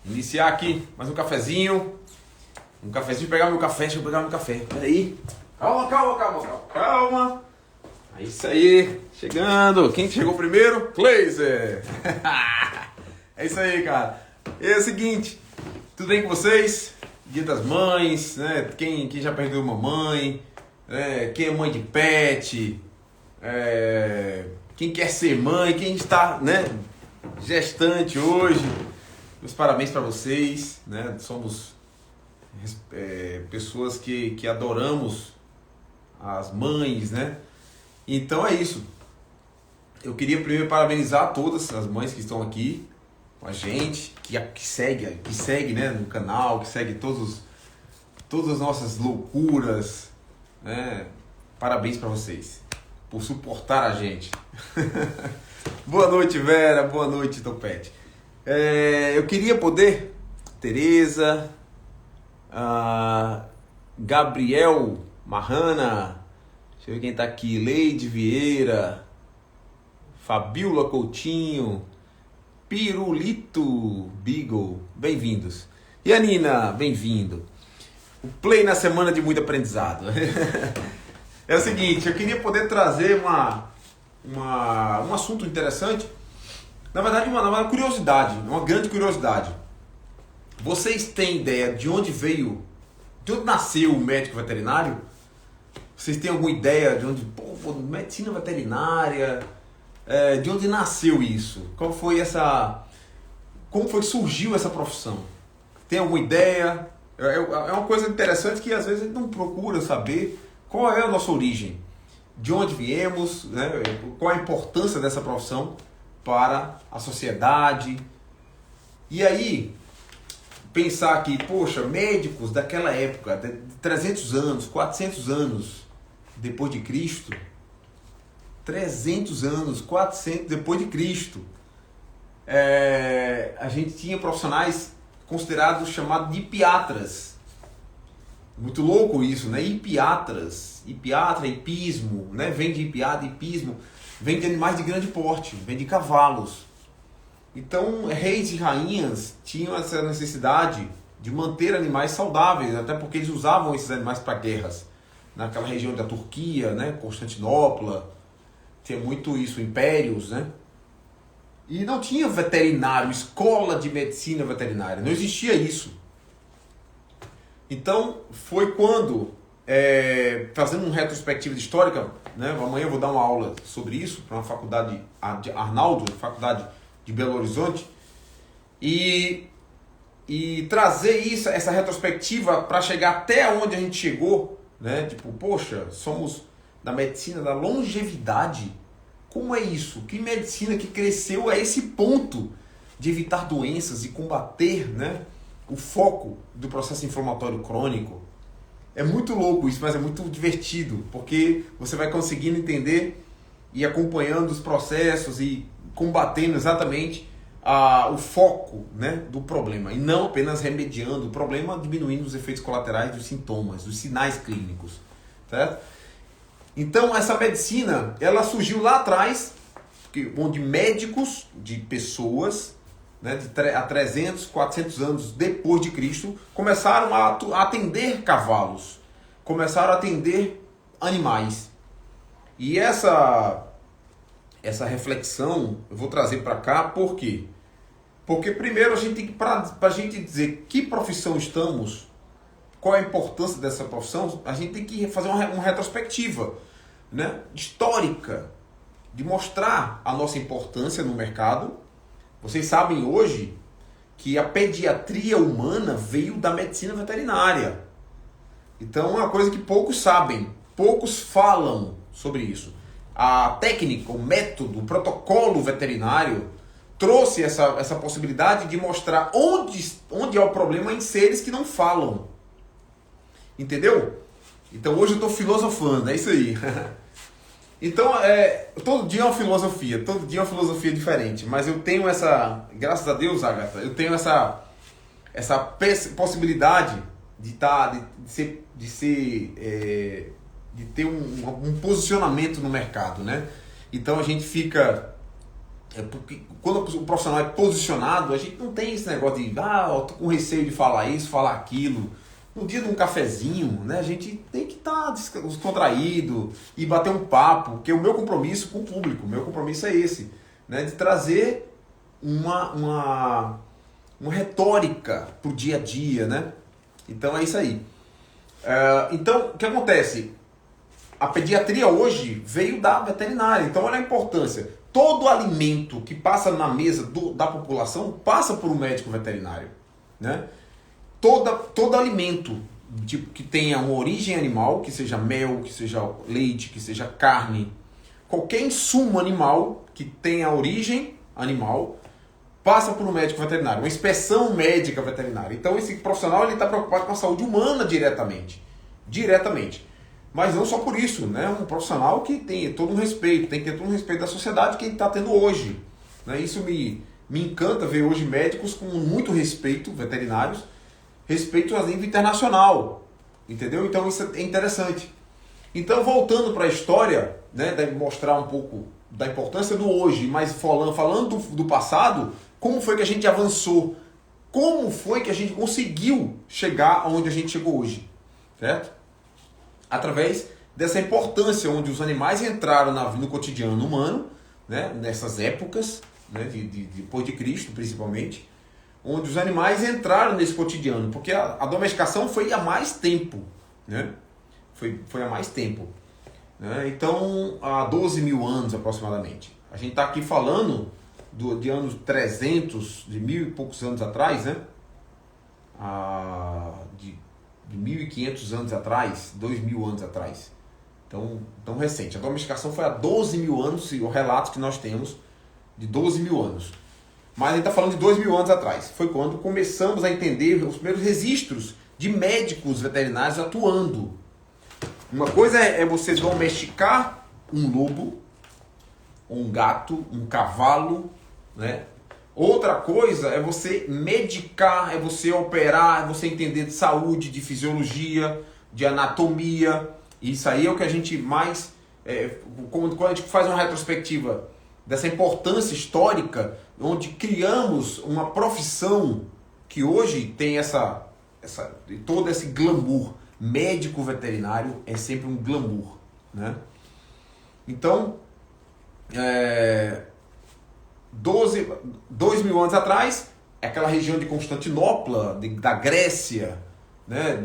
Iniciar aqui mais um cafezinho. Pegar meu café, deixa eu pegar meu café. Peraí. Calma. É isso aí. Chegando. Quem chegou primeiro? Glazer. É isso aí, cara. É o seguinte. Tudo bem com vocês? Dia das Mães, né? Quem já perdeu uma mãe, quem é mãe de pet, quem quer ser mãe, quem está, né, gestante hoje. Meus parabéns para vocês, né? Somos pessoas que adoramos as mães, né? Então é isso. Eu queria primeiro parabenizar todas as mães que estão aqui com a gente, que segue, né, no canal, que segue todas as nossas loucuras, né? Parabéns para vocês por suportar a gente. Boa noite, Vera. Boa noite, Topete. Eu queria poder, Tereza, Gabriel Marrana, deixa eu ver quem tá aqui, Leide Vieira, Fabiola Coutinho, Pirulito Beagle, bem-vindos. E a Nina, bem-vindo. O Play na semana de muito aprendizado. É o seguinte, eu queria poder trazer um assunto interessante. Na verdade, uma curiosidade, uma grande curiosidade. Vocês têm ideia de onde nasceu o médico veterinário? Vocês têm alguma ideia de onde, medicina veterinária, de onde nasceu isso? Como foi que surgiu essa profissão? Tem alguma ideia? É uma coisa interessante que às vezes a gente não procura saber qual é a nossa origem, de onde viemos, né? Qual a importância dessa profissão para a sociedade. E aí, pensar que, médicos daquela época, de 300 anos, 400 anos depois de Cristo, 300 anos, 400 depois de Cristo, a gente tinha profissionais considerados chamados de hipiatras. Muito louco isso, né? Hipiatras, hipismo, né? Vem de hipiatra, hipismo, vem de animais de grande porte, vem de cavalos. Então, reis e rainhas tinham essa necessidade de manter animais saudáveis, até porque eles usavam esses animais para guerras. Naquela região da Turquia, né? Constantinopla, tinha muito isso, impérios, né? E não tinha veterinário, escola de medicina veterinária, não existia isso. Então, foi quando, fazendo uma retrospectiva histórica, né? Amanhã eu vou dar uma aula sobre isso para uma faculdade de Arnaldo, faculdade de Belo Horizonte, e trazer essa retrospectiva para chegar até onde a gente chegou, né? Tipo, somos da medicina da longevidade. Como é isso? Que medicina que cresceu a esse ponto de evitar doenças e combater, né, o foco do processo inflamatório crônico? É muito louco isso, mas é muito divertido, porque você vai conseguindo entender e acompanhando os processos e combatendo exatamente o foco, né, do problema, e não apenas remediando o problema, diminuindo os efeitos colaterais dos sintomas, dos sinais clínicos, certo? Então essa medicina, ela surgiu lá atrás, onde médicos de pessoas, né, há 300, 400 anos depois de Cristo, começaram a atender cavalos, começaram a atender animais. E essa reflexão eu vou trazer para cá, por quê? Porque primeiro a gente tem que, para a gente dizer que profissão estamos, qual é a importância dessa profissão, a gente tem que fazer uma retrospectiva, né, histórica, de mostrar a nossa importância no mercado. Vocês sabem hoje que a pediatria humana veio da medicina veterinária. Então é uma coisa que poucos sabem, poucos falam sobre isso. A técnica, o método, o protocolo veterinário trouxe essa possibilidade de mostrar onde é o problema em seres que não falam. Entendeu? Então hoje eu estou filosofando, é isso aí. Então, todo dia é uma filosofia diferente, mas eu tenho graças a Deus, Agatha, eu tenho essa possibilidade de ter um posicionamento no mercado, né? Então a gente fica Porque quando o profissional é posicionado, a gente não tem esse negócio de, eu tô com receio de falar isso, falar aquilo. No dia de um cafezinho, né, a gente tem que estar descontraído e bater um papo, porque o meu compromisso com o público, o meu compromisso é esse, né, de trazer uma retórica para o dia a dia, né? Então é isso aí. Então, o que acontece? A pediatria hoje veio da veterinária, então olha a importância. Todo alimento que passa na mesa da população passa por um médico veterinário, né? Todo alimento tipo, que tenha uma origem animal, que seja mel, que seja leite, que seja carne, qualquer insumo animal que tenha origem animal, passa por um médico veterinário, uma inspeção médica veterinária. Então esse profissional está preocupado com a saúde humana diretamente. Mas não só por isso, né? Um profissional que tem todo um respeito, tem que ter todo um respeito da sociedade que ele está tendo hoje. Né? Isso me encanta ver hoje médicos com muito respeito, veterinários, respeito a nível internacional, entendeu? Então isso é interessante. Então voltando para a história, né, deve mostrar um pouco da importância do hoje, mas falando do passado, como foi que a gente avançou? Como foi que a gente conseguiu chegar onde a gente chegou hoje? Certo? Através dessa importância onde os animais entraram no cotidiano humano, né, nessas épocas, né, depois de Cristo principalmente, onde os animais entraram nesse cotidiano, porque a domesticação foi há mais tempo, né? Foi há mais tempo. Né? Então, há 12 mil anos aproximadamente. A gente está aqui falando de anos 300, de mil e poucos anos atrás, né? De 1.500 anos atrás, 2.000 anos atrás. Então, tão recente. A domesticação foi há 12 mil anos, e o relato que nós temos de 12 mil anos. Mas a gente está falando de 2.000 anos atrás. Foi quando começamos a entender os primeiros registros de médicos veterinários atuando. Uma coisa é você domesticar um lobo, um gato, um cavalo, né? Outra coisa é você medicar, é você operar, é você entender de saúde, de fisiologia, de anatomia. Isso aí é o que a gente mais... quando a gente faz uma retrospectiva dessa importância histórica, onde criamos uma profissão que hoje tem todo esse glamour. Médico veterinário é sempre um glamour, né? Então, 2.000 anos atrás, aquela região de Constantinopla, da Grécia, né,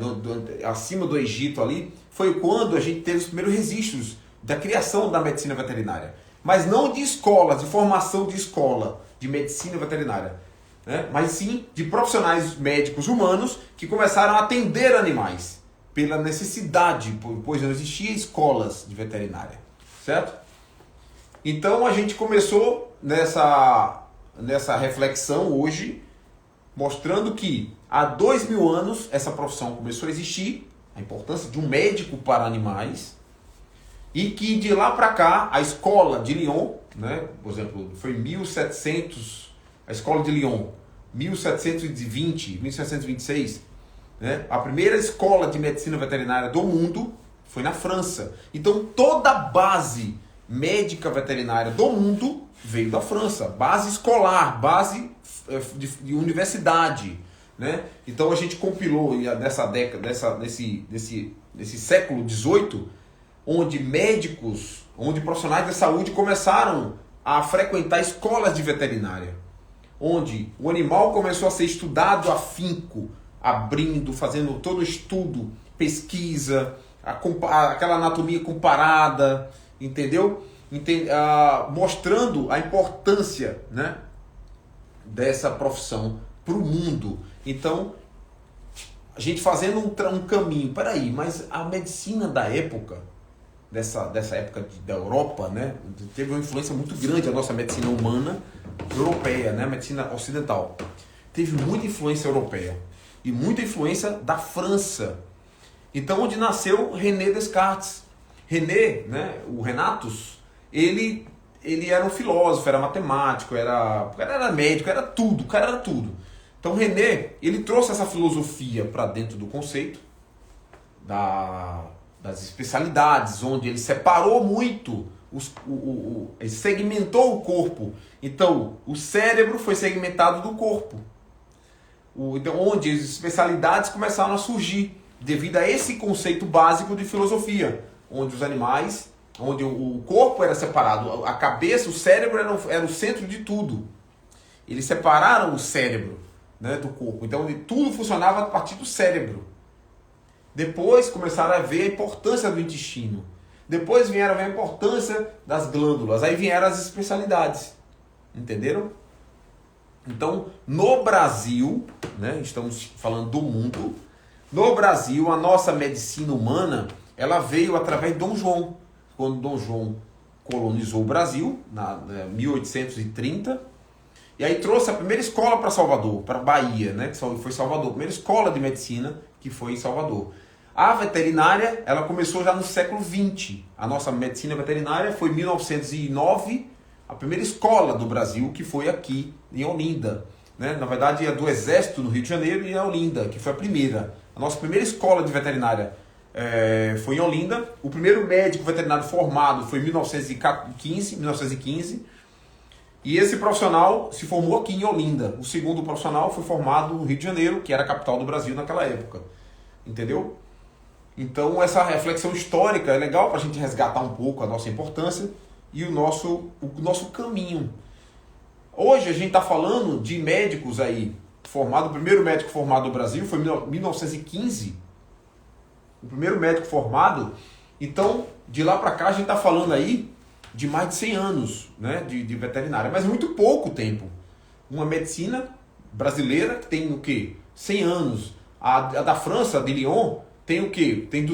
acima do Egito ali, foi quando a gente teve os primeiros registros da criação da medicina veterinária. Mas não de escolas, de formação de escola de medicina veterinária, né? Mas sim de profissionais médicos humanos que começaram a atender animais pela necessidade, pois não existia escolas de veterinária, certo? Então a gente começou nessa reflexão hoje, mostrando que há 2.000 anos essa profissão começou a existir, a importância de um médico para animais, e que de lá para cá a escola de Lyon, né, por exemplo, foi 1700, a escola de Lyon, 1720, 1726, né, a primeira escola de medicina veterinária do mundo foi na França. Então toda a base médica veterinária do mundo veio da França, base escolar, base de universidade, né? Então a gente compilou nessa década, nesse século XVIII, onde médicos, onde profissionais da saúde começaram a frequentar escolas de veterinária, onde o animal começou a ser estudado afinco, abrindo, fazendo todo o estudo, pesquisa, aquela anatomia comparada, entendeu? Mostrando a importância, né, dessa profissão para o mundo. Então, a gente fazendo um caminho, peraí, mas a medicina da época, dessa época da Europa, né, teve uma influência muito grande a nossa medicina humana europeia, né, a medicina ocidental. Teve muita influência europeia e muita influência da França. Então, onde nasceu René Descartes. René, né, o Renatus, ele era um filósofo, era matemático, o cara era médico, era tudo, o cara era tudo. Então René, ele trouxe essa filosofia para dentro do conceito das especialidades, onde ele separou muito ele segmentou o corpo. Então, o cérebro foi segmentado do corpo. Então, onde as especialidades começaram a surgir, devido a esse conceito básico de filosofia, onde os animais, onde o corpo era separado, a cabeça, o cérebro era o centro de tudo. Eles separaram o cérebro, né, do corpo. Então, tudo funcionava a partir do cérebro. Depois começaram a ver a importância do intestino. Depois vieram a ver a importância das glândulas. Aí vieram as especialidades. Entenderam? Então, no Brasil, né, estamos falando do mundo, no Brasil, a nossa medicina humana, ela veio através de Dom João. Quando Dom João colonizou o Brasil, na 1830, e aí trouxe a primeira escola para Salvador, para Bahia, né, que foi Salvador, a primeira escola de medicina que foi em Salvador. A veterinária, ela começou já no século XX. A nossa medicina veterinária foi em 1909, a primeira escola do Brasil, que foi aqui em Olinda. Né? Na verdade, é do Exército no Rio de Janeiro e em Olinda, que foi a primeira. A nossa primeira escola de veterinária foi em Olinda. O primeiro médico veterinário formado foi em 1915. E esse profissional se formou aqui em Olinda. O segundo profissional foi formado no Rio de Janeiro, que era a capital do Brasil naquela época. Entendeu? Então, essa reflexão histórica é legal para a gente resgatar um pouco a nossa importância e o nosso caminho. Hoje a gente está falando de médicos aí, o primeiro médico formado no Brasil foi em 1915. O primeiro médico formado. Então, de lá para cá a gente está falando aí de mais de 100 anos, né, de veterinária, mas muito pouco tempo. Uma medicina brasileira que tem o quê? 100 anos. A da França, de Lyon, tem o quê? Tem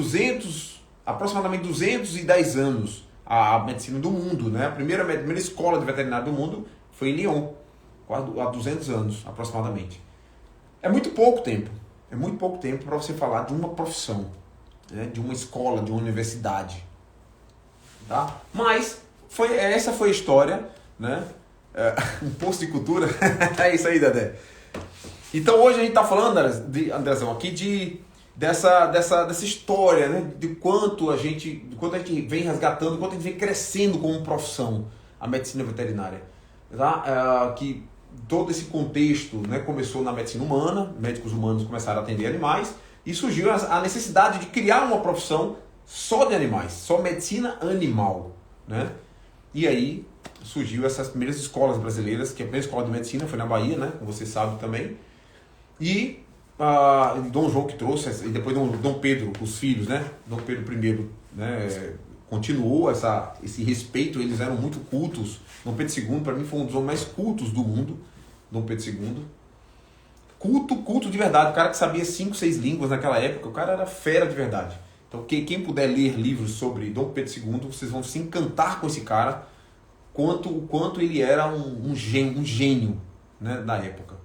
aproximadamente 210 anos a medicina do mundo, né? A primeira escola de veterinária do mundo foi em Lyon, quase há 200 anos aproximadamente. É muito pouco tempo para você falar de uma profissão, né? De uma escola, de uma universidade. Tá? Mas essa foi a história, né? Um posto de cultura. É isso aí, Dedé. Então hoje a gente está falando, Andrezão, aqui dessa história, né? De quanto a gente vem resgatando, quanto a gente vem crescendo como profissão, a medicina veterinária. Tá? Que todo esse contexto, né, começou na medicina humana, médicos humanos começaram a atender animais, e surgiu a necessidade de criar uma profissão só de animais, só medicina animal. Né? E aí surgiu essas primeiras escolas brasileiras, que a primeira escola de medicina foi na Bahia, né, como você sabe também. E Dom João que trouxe, e depois Dom Pedro, os filhos, né? Dom Pedro I, né, continuou esse respeito, eles eram muito cultos. Dom Pedro II, para mim, foi um dos homens mais cultos do mundo. Dom Pedro II. Culto de verdade, o cara que sabia 5, 6 línguas naquela época, o cara era fera de verdade. Então, quem puder ler livros sobre Dom Pedro II, vocês vão se encantar com esse cara, o quanto ele era um gênio, né, da época.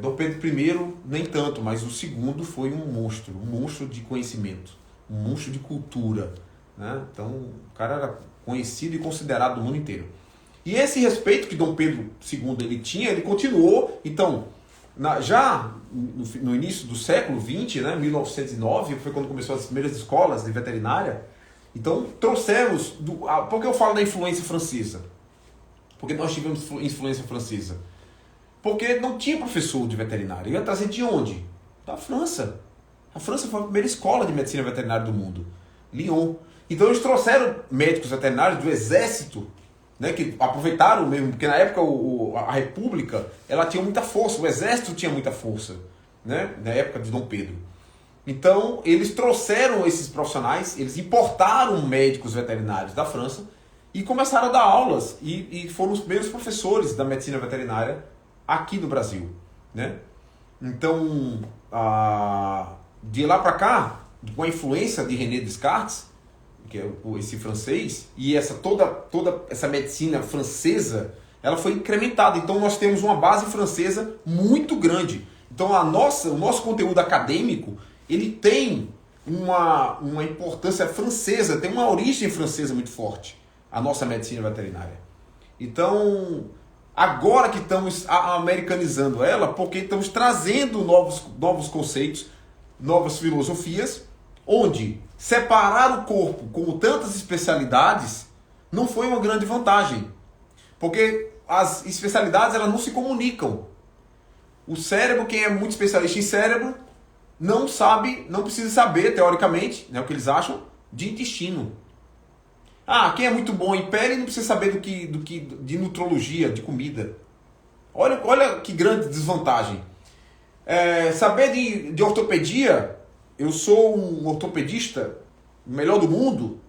Dom Pedro I, nem tanto, mas o segundo foi um monstro de conhecimento, um monstro de cultura. Né? Então, o cara era conhecido e considerado no mundo inteiro. E esse respeito que Dom Pedro II ele tinha, ele continuou. Então, já no início do século XX, né, 1909, foi quando começou as primeiras escolas de veterinária. Então, trouxemos... Por que eu falo da influência francesa? Porque nós tivemos influência francesa. Porque não tinha professor de veterinária. Ia trazer de onde? Da França. A França foi a primeira escola de medicina veterinária do mundo. Lyon. Então eles trouxeram médicos veterinários do exército, né, que aproveitaram mesmo, porque na época a República ela tinha muita força, o exército tinha muita força, né, na época de Dom Pedro. Então eles trouxeram esses profissionais, eles importaram médicos veterinários da França e começaram a dar aulas e foram os primeiros professores da medicina veterinária aqui no Brasil, né? Então, de lá para cá, com a influência de René Descartes, que é esse francês, e toda essa medicina francesa, ela foi incrementada. Então nós temos uma base francesa muito grande. Então o nosso conteúdo acadêmico, ele tem uma importância francesa, tem uma origem francesa muito forte, a nossa medicina veterinária. Então, agora que estamos americanizando ela, porque estamos trazendo novos conceitos, novas filosofias, onde separar o corpo como tantas especialidades, não foi uma grande vantagem. Porque as especialidades elas não se comunicam. O cérebro, quem é muito especialista em cérebro, não sabe, não precisa saber, teoricamente, né, o que eles acham, de intestino. Ah, quem é muito bom em pele não precisa saber de nutrologia, de comida. Olha que grande desvantagem. Saber de ortopedia, eu sou um ortopedista, o melhor do mundo,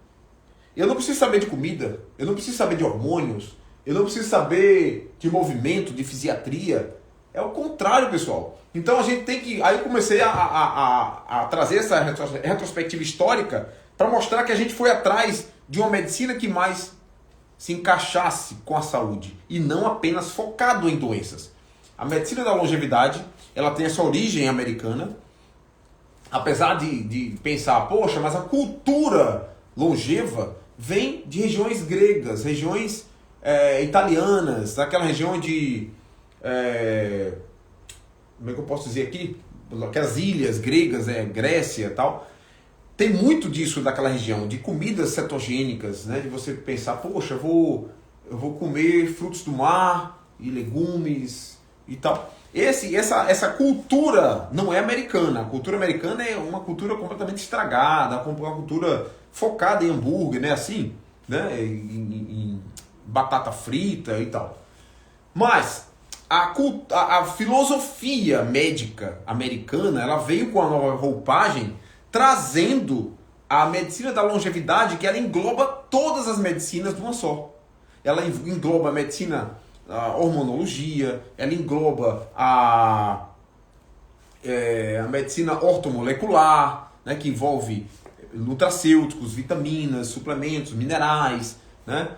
eu não preciso saber de comida, eu não preciso saber de hormônios, eu não preciso saber de movimento, de fisiatria. É o contrário, pessoal. Então a gente tem que... Aí eu comecei a trazer essa retrospectiva histórica para mostrar que a gente foi atrás de uma medicina que mais se encaixasse com a saúde e não apenas focado em doenças. A medicina da longevidade, ela tem essa origem americana, apesar de pensar, poxa, mas a cultura longeva vem de regiões gregas, regiões italianas, daquela região de... como é que eu posso dizer aqui? Aquelas ilhas gregas, Grécia e tal. Tem muito disso daquela região, de comidas cetogênicas, né? De você pensar, poxa, eu vou comer frutos do mar e legumes e tal. Essa cultura não é americana. A cultura americana é uma cultura completamente estragada, uma cultura focada em hambúrguer, né? Assim, né? Em batata frita e tal. Mas a filosofia médica americana, ela veio com a nova roupagem, trazendo a medicina da longevidade, que ela engloba todas as medicinas de uma só. Ela engloba a medicina, a hormonologia, ela engloba a medicina ortomolecular, né, que envolve nutracêuticos, vitaminas, suplementos, minerais, né?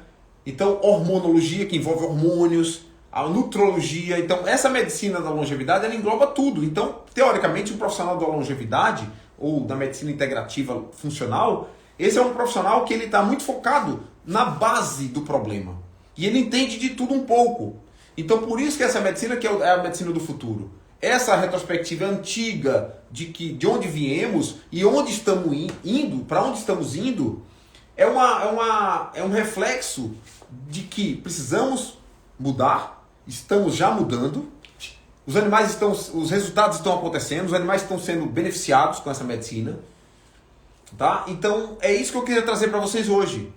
Então, hormonologia, que envolve hormônios, a nutrologia. Então, essa medicina da longevidade, ela engloba tudo. Então, teoricamente, o profissional da longevidade ou da medicina integrativa funcional, esse é um profissional que ele está muito focado na base do problema. E ele entende de tudo um pouco. Então, por isso que essa medicina que é a medicina do futuro. Essa retrospectiva antiga de onde viemos e onde estamos indo, para onde estamos indo, é um reflexo de que precisamos mudar, estamos já mudando, os resultados estão acontecendo, os animais estão sendo beneficiados com essa medicina, tá? Então é isso que eu queria trazer para vocês hoje,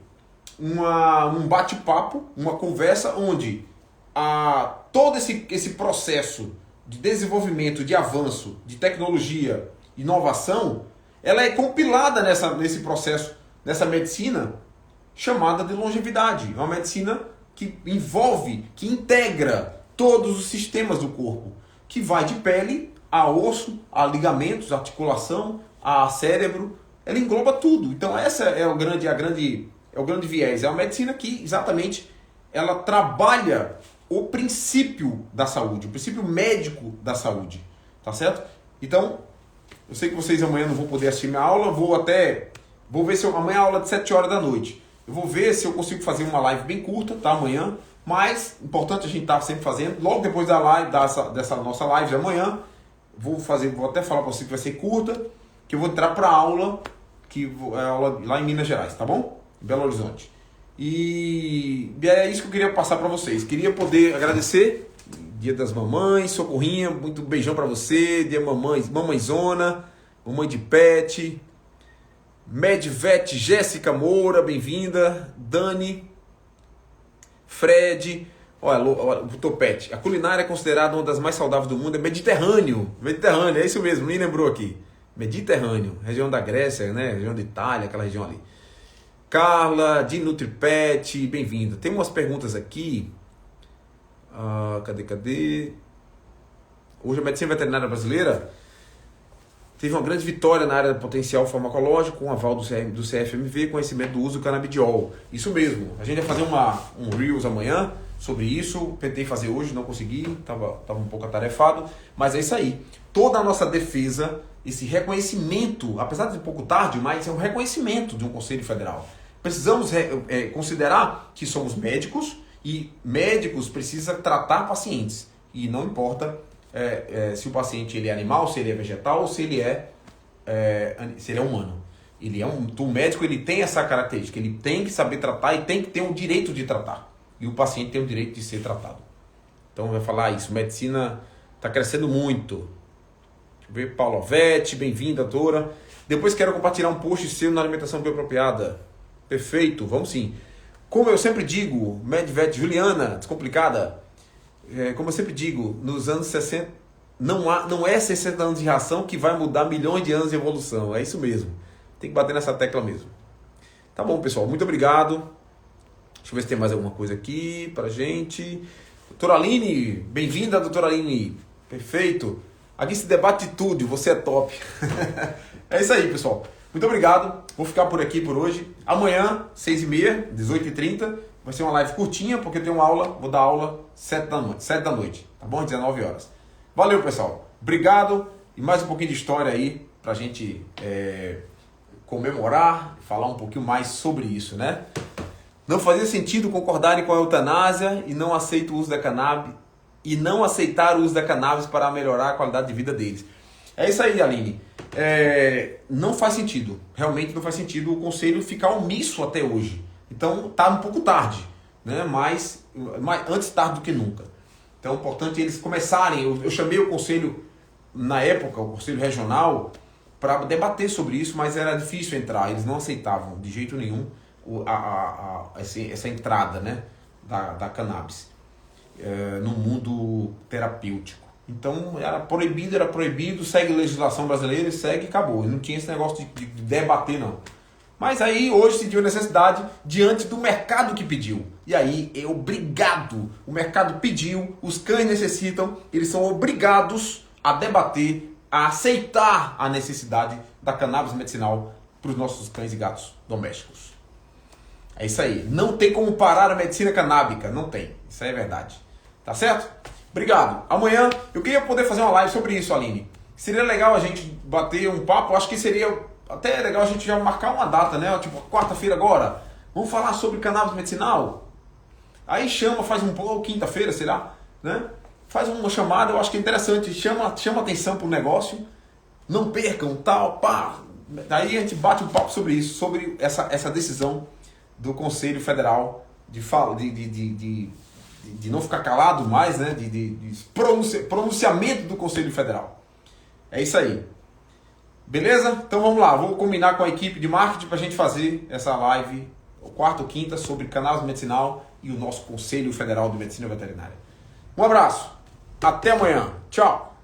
um bate-papo, uma conversa onde todo esse processo de desenvolvimento, de avanço, de tecnologia, inovação, ela é compilada nesse processo, nessa medicina chamada de longevidade. É uma medicina que envolve, que integra todos os sistemas do corpo, que vai de pele a osso, a ligamentos, a articulação, a cérebro, ela engloba tudo. Então essa é o grande viés. É uma medicina que exatamente ela trabalha o princípio da saúde, o princípio médico da saúde, tá certo? Então, eu sei que vocês amanhã não vão poder assistir minha aula, vou ver se amanhã é aula de 7 horas da noite. Eu vou ver se eu consigo fazer uma live bem curta, tá? Amanhã. Mas, importante a gente estar sempre fazendo. Logo depois da live, dessa nossa live de amanhã, vou até falar para você que vai ser curta, que eu vou entrar para aula, que é aula lá em Minas Gerais, tá bom? Em Belo Horizonte. E é isso que eu queria passar para vocês. Queria poder agradecer. Dia das Mamães, Socorrinha, muito beijão para você. Dia Mamãezona, Mamãe de Pet, Medvet, Jéssica Moura, bem-vinda. Dani, Fred, olha o Topete. A culinária é considerada uma das mais saudáveis do mundo, é Mediterrâneo, é isso mesmo, me lembrou aqui. Mediterrâneo, região da Grécia, né? Região da Itália, aquela região ali. Carla, de NutriPet, bem-vinda. Tem umas perguntas aqui. Cadê? Hoje a medicina veterinária brasileira teve uma grande vitória na área do potencial farmacológico, com aval do CFMV, conhecimento do uso do canabidiol. Isso mesmo. A gente vai fazer um Reels amanhã sobre isso. Tentei fazer hoje, não consegui, estava um pouco atarefado. Mas é isso aí. Toda a nossa defesa, esse reconhecimento, apesar de ser um pouco tarde, mas é um reconhecimento de um Conselho Federal. Precisamos considerar que somos médicos e médicos precisam tratar pacientes. E não importa se o paciente ele é animal, se ele é vegetal ou se ele é humano. O médico ele tem essa característica, ele tem que saber tratar e tem que ter o direito de tratar. E o paciente tem o direito de ser tratado. Então vai falar isso, medicina está crescendo muito. Deixa eu ver, Paulo Ovete, bem-vinda, doutora. Depois quero compartilhar um post seu na alimentação bioapropriada. Perfeito, vamos sim. Como eu sempre digo, Medvet, Juliana, descomplicada. Como eu sempre digo, nos anos 60, não é 60 anos de ração que vai mudar milhões de anos de evolução. É isso mesmo. Tem que bater nessa tecla mesmo. Tá bom, pessoal. Muito obrigado. Deixa eu ver se tem mais alguma coisa aqui pra gente. Doutora Aline, bem-vinda, doutora Aline. Perfeito. Aqui se debate de tudo, você é top. É isso aí, pessoal. Muito obrigado. Vou ficar por aqui por hoje. Amanhã, 6h30, 18h30, vai ser uma live curtinha, porque eu tenho aula, vou dar aula 7 da noite, tá bom? 19 horas. Valeu, pessoal. Obrigado. E mais um pouquinho de história aí pra gente comemorar, falar um pouquinho mais sobre isso, né? Não fazia sentido concordarem com a eutanásia e não aceito o uso da cannabis e não aceitar o uso da cannabis para melhorar a qualidade de vida deles. É isso aí, Aline. Não faz sentido. Realmente não faz sentido o conselho ficar omisso até hoje. Então tá um pouco tarde, né? Mas antes tarde do que nunca. Então é importante eles começarem. Eu chamei o conselho na época, o conselho regional, para debater sobre isso, mas era difícil entrar. Eles não aceitavam de jeito nenhum essa entrada, né, da cannabis no mundo terapêutico. Então era proibido, segue a legislação brasileira, segue e acabou. Não tinha esse negócio de debater, não. Mas aí hoje se viu necessidade diante do mercado que pediu. E aí é obrigado, o mercado pediu, os cães necessitam, eles são obrigados a debater, a aceitar a necessidade da cannabis medicinal para os nossos cães e gatos domésticos. É isso aí. Não tem como parar a medicina canábica. Não tem. Isso aí é verdade. Tá certo? Obrigado. Amanhã eu queria poder fazer uma live sobre isso, Aline. Seria legal a gente bater um papo. Acho que seria até legal a gente já marcar uma data, né? Tipo, quarta-feira agora. Vamos falar sobre cannabis medicinal? Aí chama, faz ou quinta-feira, sei lá, né? Faz uma chamada, eu acho que é interessante. Chama atenção pro negócio. Não percam, tal, pá. Daí a gente bate um papo sobre isso, sobre essa decisão do Conselho Federal de não ficar calado mais, né? de pronunciamento do Conselho Federal. É isso aí. Beleza? Então vamos lá, vou combinar com a equipe de marketing para a gente fazer essa live, quarta ou quinta, sobre cannabis medicinal e o nosso Conselho Federal de Medicina Veterinária. Um abraço, até amanhã, tchau!